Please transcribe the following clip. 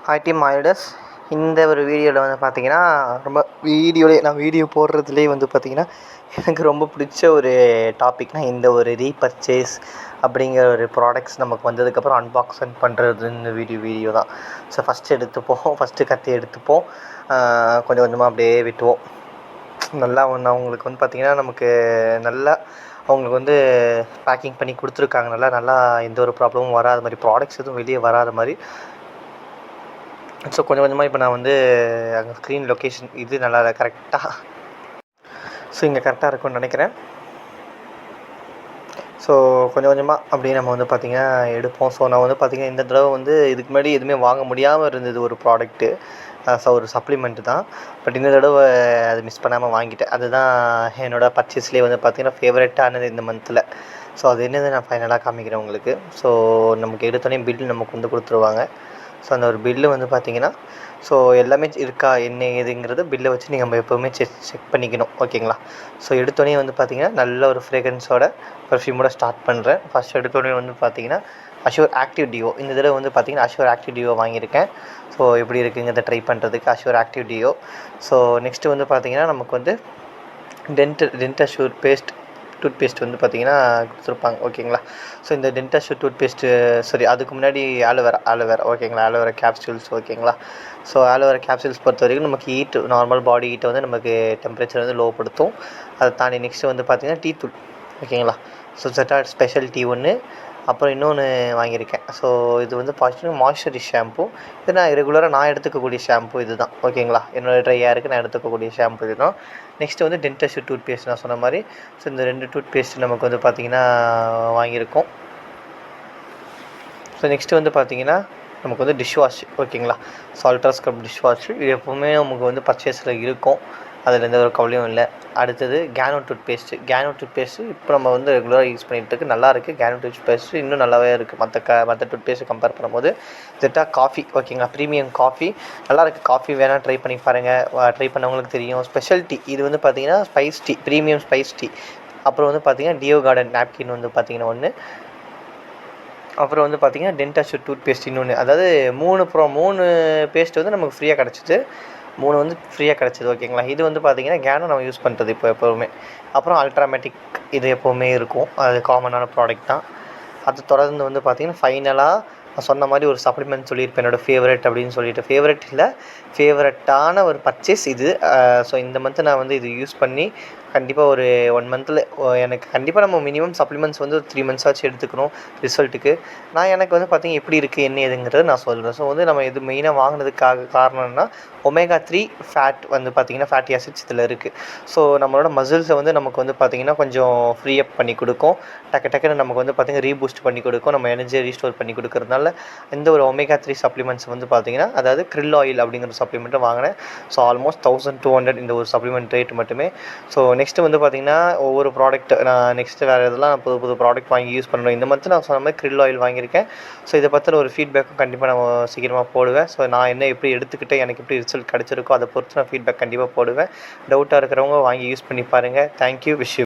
Hi team மாயோடஸ். இந்த ஒரு வீடியோவில் வந்து பார்த்தீங்கன்னா ரொம்ப நான் வீடியோ போடுறதுலேயே வந்து பார்த்தீங்கன்னா எனக்கு ரொம்ப பிடிச்ச ஒரு டாபிக்னால் இந்த ஒரு ரீபர்ச்சேஸ் அப்படிங்கிற ஒரு ப்ராடக்ட்ஸ் நமக்கு வந்ததுக்கப்புறம் அன்பாக்சிங் பண்ணுறது இந்த வீடியோ தான். ஸோ ஃபஸ்ட்டு கத்தி எடுத்துப்போம், கொஞ்சம் கொஞ்சமாக அப்படியே விட்டுவோம். நல்லா அவங்களுக்கு வந்து பார்த்திங்கன்னா நமக்கு நல்லா அவங்களுக்கு வந்து பேக்கிங் பண்ணி கொடுத்துருக்காங்க. நல்லா எந்த ஒரு ப்ராப்ளமும் வராத மாதிரி, ப்ராடக்ட்ஸ் எதுவும் வெளியே வராத மாதிரி. ஸோ கொஞ்சம் கொஞ்சமாக இப்போ நான் வந்து அங்கே ஸ்க்ரீன் லொக்கேஷன் இது நல்லா கரெக்டாக, ஸோ இங்கே கரெக்டாக இருக்கும்னு நினைக்கிறேன். ஸோ கொஞ்சம் கொஞ்சமாக அப்படியே நம்ம வந்து பார்த்திங்கன்னா எடுப்போம். ஸோ நான் வந்து பார்த்திங்கன்னா இந்த தடவை வந்து இதுக்கு முன்னாடி எதுவுமே வாங்க முடியாமல் இருந்தது ஒரு ப்ராடக்ட்டு. ஸோ ஒரு சப்ளிமெண்ட்டு தான். பட் இந்த தடவை அது மிஸ் பண்ணாமல் வாங்கிட்டேன். அதுதான் என்னோடய பர்ச்சேஸ்லேயே வந்து பார்த்திங்கன்னா ஃபேவரட்டானது இந்த மந்தில். ஸோ அது என்னது நான் ஃபைனலாக காமிக்கிறேன் உங்களுக்கு. ஸோ நமக்கு எடுத்தோடனே பில் நமக்கு வந்து கொடுத்துருவாங்க. ஸோ அந்த ஒரு பில்லு வந்து பார்த்திங்கன்னா, ஸோ எல்லாமே இருக்கா என்ன ஏதுங்கிறத பில்லை வச்சு நம்ம எப்போவுமே செக் பண்ணிக்கணும், ஓகேங்களா. ஸோ எடுத்தோடனே வந்து பார்த்திங்கன்னா நல்ல ஒரு ஃப்ரேக்ரன்ஸோட பர்ஃப்யூமோட ஸ்டார்ட் பண்ணுறேன். ஃபஸ்ட் எடுத்தோடனே வந்து பார்த்திங்கன்னா அஷ்யூர் ஆக்டிவ் டியோ. இந்த தடவை வந்து பார்த்திங்கன்னா அஷ்யூர் ஆக்டிவ் டியோ வாங்கியிருக்கேன். ஸோ எப்படி இருக்குங்கிறத ட்ரை பண்ணுறதுக்கு Assure active duo. So next வந்து பார்த்திங்கன்னா நமக்கு வந்து டென்ட் அஷ்யூர் டூத் பேஸ்ட் வந்து பார்த்திங்கன்னா கொடுத்துருப்பாங்க, ஓகேங்களா. ஸோ இந்த டென்ட் அஷ்யூர் டூத் பேஸ்ட்டு அதுக்கு முன்னாடி ஆலோவேரா ஓகேங்களா, ஆலோவேரா கேப்சூல்ஸ், ஓகேங்களா. ஸோ ஆலோவேரா கேப்சூல்ஸ் பொறுத்த வரைக்கும் நமக்கு நார்மல் பாடி ஹீட்டை வந்து நமக்கு டெம்பரேச்சர் வந்து லோ படுத்தும். அதை தாண்டி நெக்ஸ்ட்டு வந்து பார்த்திங்கன்னா டீ தூள், ஓகேங்களா. ஸோ செட்டால் ஸ்பெஷல் டீ ஒன்று, அப்புறம் இன்னொன்று வாங்கியிருக்கேன். ஸோ இது வந்து மாய்ஸ்சரைஸ் ஷாம்பு. இது நான் ரெகுலராக எடுத்துக்கக்கூடிய ஷாம்பு இது தான், ஓகேங்களா. என்னோடய ட்ரை ஹேருக்கு நான் எடுத்துக்கக்கூடிய ஷாம்பு இது தான். நெக்ஸ்ட்டு வந்து டென்ட் அஷ்யூர் டூத் பேஸ்ட் நான் சொன்ன மாதிரி. ஸோ இந்த 2 டூத் பேஸ்ட் நமக்கு வந்து பார்த்திங்கன்னா வாங்கியிருக்கோம். ஸோ நெக்ஸ்ட்டு வந்து பார்த்திங்கன்னா நமக்கு வந்து டிஷ் வாஷ், ஓகேங்களா. So ultra scrub dish wash இது எப்போவுமே நமக்கு வந்து பர்ச்சேஸில் இருக்கும், அதில் எந்த ஒரு கவலையும் இல்லை. அடுத்தது கேனோ டூத் பேஸ்ட்டு இப்போ நம்ம வந்து ரெகுலராக யூஸ் பண்ணிகிட்டு நல்லாயிருக்கு. கேனோ டூத் பேஸ்ட்டு இன்னும் நல்லாவே இருக்குது மற்ற டூத் பேஸ்ட்டு கம்பேர் பண்ணும்போது. ஜெட்டா காஃபி, ஓகேங்களா, ப்ரீமியம் காஃபி நல்லாயிருக்கு. காஃபி வேணால் ட்ரை பண்ணி பாருங்கள், ட்ரை பண்ணவங்களுக்கு தெரியும். ஸ்பெஷல் டீ இது வந்து பார்த்திங்கன்னா spice tea, premium spice tea. அப்புறம் வந்து பார்த்திங்கன்னா டியோ கார்டன் நாப்கின் வந்து பார்த்திங்கன்னா ஒன்று. அப்புறம் வந்து பார்த்திங்கன்னா டென்ட் அஷ்யூர் டூத் பேஸ்ட் இன்னொன்று. அதாவது 3 பேஸ்ட் வந்து நமக்கு ஃப்ரீயாக கிடச்சிது. 3 வந்து ஃப்ரீயாக கிடச்சிது, ஓகேங்களா. இது வந்து பார்த்திங்கன்னா கேனோ நம்ம யூஸ் பண்ணுறது எப்போவுமே. அப்புறம் அல்ட்ராமேட்டிக் இது எப்போவுமே இருக்கும், அது காமனான ப்ராடக்ட் தான். அது தொடர்ந்து வந்து பார்த்திங்கன்னா ஃபைனலாக நான் சொன்ன மாதிரி ஒரு சப்ளிமெண்ட் சொல்லியிருப்பேன் என்னோடய ஃபேவரட் அப்படின்னு சொல்லிட்டு. ஃபேவரட் இல்லை, ஃபேவரட்டான ஒரு பர்ச்சேஸ் இது. ஸோ இந்த மந்த்து நான் வந்து இது யூஸ் பண்ணி கண்டிப்பாக ஒரு 1 மந்தில் எனக்கு கண்டிப்பாக நம்ம மினிமம் சப்ளிமெண்ட்ஸ் வந்து ஒரு 3 மந்த்ஸ் ஆச்சு எடுத்துக்கணும் ரிசல்ட்டுக்கு. எனக்கு வந்து பார்த்திங்கன்னா எப்படி இருக்குது என்ன ஏதுங்கிறத நான் சொல்கிறேன். ஸோ வந்து நம்ம இது மெயினாக வாங்கினதுக்காக காரணம்னா omega-3 ஃபேட் வந்து பார்த்திங்கன்னா ஃபேட்டி ஆசிட்ஸ் இதில் இருக்குது. ஸோ நம்மளோட மசில்ஸை வந்து நமக்கு வந்து பார்த்திங்கன்னா கொஞ்சம் ஃப்ரீ அப் பண்ணி கொடுக்கும். டக்குன்னு நமக்கு வந்து பார்த்திங்கன்னா ரீபூஸ்ட் பண்ணி கொடுக்கும், நம்ம எனர்ஜியை ரீஸ்டோர் பண்ணி கொடுக்கறதுனால இந்த ஒரு omega-3 சப்ளிமெண்ட்ஸ் வந்து பார்த்திங்கன்னா, அதாவது krill ஆயில் அப்படிங்கிற சப்ளிமெண்ட்டை வாங்கினேன். ஸோ ஆல்மோஸ்ட் 1200 இந்த ஒரு சப்ளிமெண்ட் ரேட் மட்டுமே. ஸோ நெக்ஸ்ட்டு வந்து பார்த்திங்கன்னா ஒவ்வொரு ப்ராடக்ட் நான் நெக்ஸ்ட்டு வேறு இதெல்லாம் புது ப்ராடக்ட் வாங்கி யூஸ் பண்ணணும். இந்த மந்த்து நான் சொன்ன மாதிரி krill ஆயில் வாங்கியிருக்கேன். ஸோ இதை பற்றின ஒரு ஃபீட்பேக்கும் கண்டிப்பாக நான் சீக்கிரமாக போடுவேன். ஸோ நான் எப்படி எடுத்துக்கிட்டேன், எனக்கு எப்படி ரிசல்ட் கிடச்சிருக்கோ அதை பொறுத்து நான் ஃபீட்பேக் கண்டிப்பாக போடுவேன். டவுட்டாக இருக்கிறவங்க வாங்கி யூஸ் பண்ணி பாருங்கள். Thank you, wish you.